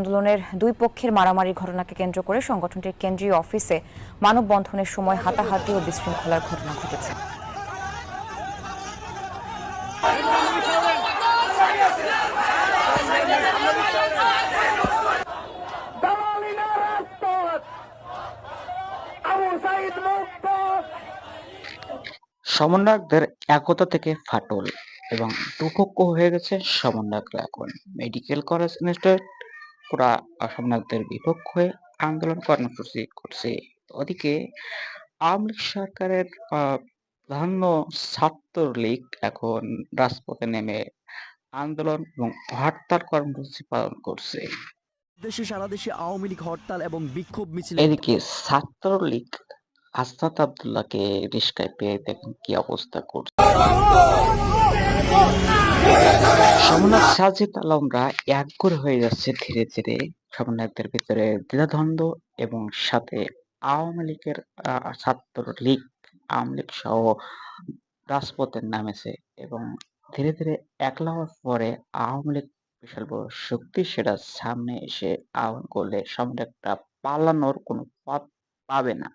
আন্দোলনের দুই পক্ষের মারামারির ঘটনাকে কেন্দ্র করে সংগঠনটির কেন্দ্রীয় অফিসে মানববন্ধনের সময় হাতাহাতি ও বিশৃঙ্খলার ঘটনা ঘটেছে। সমন্বয়কদের একতা থেকে ফাটল এবং দুপক্ষ হয়ে গেছে। সমন্বয়করা এখন মেডিকেল কলেজ ইনস্টিটিউট পুরা সমন্বয়কদের বিপক্ষ হয়ে আন্দোলন কর্মসূচি করছে। ওদিকে আওয়ামী লীগ সরকারের প্রধান্য ছাত্রলীগ এখন রাজপথে নেমে আন্দোলন এবং হরতাল কর্মসূচি পালন করছে। সারা দেশে আওয়ামী লীগ হরতাল এবং বিক্ষোভ মিছিলে এদিকে ছাত্রলীগ আসনাত আব্দুল্লাহকে রিস্কায় পেয়ে দেখেন কি অবস্থা করছে। সমন্বয়ক সাজিদ আলমরা একগোর হয়ে যাচ্ছে ধীরে ধীরে। সমন্বয়কদের ভিতরে দ্বিধাদ্বন্দ্ব এবং সাথে আওয়ামী লীগের ছাত্রলীগ আওয়ামী লীগ সহ রাজপথে নামেছে এবং ধীরে ধীরে একলা হওয়ার পরে আওয়ামী লীগ বিশাল বড় শক্তি সেটা সামনে এসে আহ্বান করলে সমন্বয়করা পালানোর কোনো পথ পাবে না।